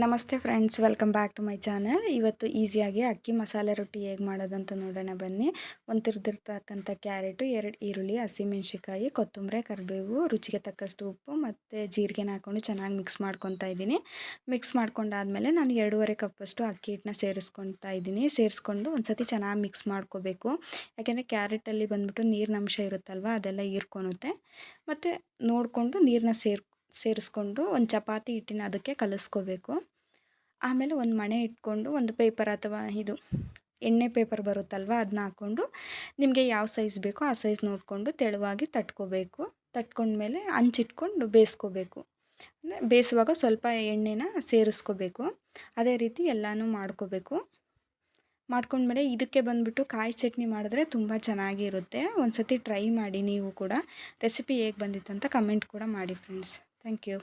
ನಮಸ್ತೆ friends, welcome back to my channel. ಇವತ್ತು ಈಸಿಯಾಗಿ ಅಕ್ಕಿ ಮಸಾಲೆ ರೊಟ್ಟಿ ಹೇಗೆ ಮಾಡೋದಂತ ನೋಡೋಣ ಬನ್ನಿ. ಒಂದು ತುರಿದಿರ್ತಕ್ಕಂಥ ಕ್ಯಾರೆಟು, 2 ಈರುಳ್ಳಿ, ಹಸಿಮೆಣ್ಸಿಕಾಯಿ, ಕೊತ್ತಂಬರಿ, ಕರಿಬೇವು, ರುಚಿಗೆ ತಕ್ಕಷ್ಟು ಉಪ್ಪು ಮತ್ತು ಜೀರಿಗೆನ ಹಾಕ್ಕೊಂಡು ಚೆನ್ನಾಗಿ ಮಿಕ್ಸ್ ಮಾಡ್ಕೊತಾ ಇದ್ದೀನಿ. ಮಿಕ್ಸ್ ಮಾಡ್ಕೊಂಡಾದಮೇಲೆ ನಾನು 2.5 ಕಪ್ಪಷ್ಟು ಅಕ್ಕಿ ಹಿಟ್ಟನ್ನ ಸೇರಿಸ್ಕೊತಾ ಇದ್ದೀನಿ. ಸೇರಿಸ್ಕೊಂಡು ಒಂದು ಸತಿ ಚೆನ್ನಾಗಿ ಮಿಕ್ಸ್ ಮಾಡ್ಕೋಬೇಕು. ಯಾಕೆಂದರೆ ಕ್ಯಾರೆಟಲ್ಲಿ ಬಂದ್ಬಿಟ್ಟು ನೀರಿನ ಅಂಶ ಇರುತ್ತಲ್ವ, ಅದೆಲ್ಲ ಹೀರ್ಕೊಳುತ್ತೆ. ಮತ್ತು ನೋಡಿಕೊಂಡು ನೀರನ್ನ ಸೇರಿಸ್ಕೊಂಡು ಒಂದು ಚಪಾತಿ ಹಿಟ್ಟಿನ ಅದಕ್ಕೆ ಕಲಿಸ್ಕೋಬೇಕು. ಆಮೇಲೆ ಒಂದು ಮಣೆ ಇಟ್ಕೊಂಡು ಒಂದು ಪೇಪರ್ ಅಥವಾ ಇದು ಎಣ್ಣೆ ಪೇಪರ್ ಬರುತ್ತಲ್ವ, ಅದನ್ನ ಹಾಕ್ಕೊಂಡು ನಿಮಗೆ ಯಾವ ಸೈಜ್ ಬೇಕೋ ಆ ಸೈಜ್ ನೋಡಿಕೊಂಡು ತೆಳುವಾಗಿ ತಟ್ಕೋಬೇಕು. ತಟ್ಕೊಂಡ್ಮೇಲೆ ಹಂಚಿಟ್ಕೊಂಡು ಬೇಯಿಸ್ಕೋಬೇಕು. ಅಂದರೆ ಬೇಯಿಸುವಾಗ ಸ್ವಲ್ಪ ಎಣ್ಣೆನ ಸೇರಿಸ್ಕೋಬೇಕು. ಅದೇ ರೀತಿ ಎಲ್ಲನೂ ಮಾಡ್ಕೋಬೇಕು. ಮಾಡ್ಕೊಂಡ್ಮೇಲೆ ಇದಕ್ಕೆ ಬಂದುಬಿಟ್ಟು ಕಾಯಿ ಚಟ್ನಿ ಮಾಡಿದ್ರೆ ತುಂಬ ಚೆನ್ನಾಗಿರುತ್ತೆ. ಒಂದು ಸತಿ ಟ್ರೈ ಮಾಡಿ ನೀವು ಕೂಡ. ರೆಸಿಪಿ ಹೇಗೆ ಬಂದಿತ್ತು ಅಂತ ಕಮೆಂಟ್ ಕೂಡ ಮಾಡಿ ಫ್ರೆಂಡ್ಸ್. Thank you.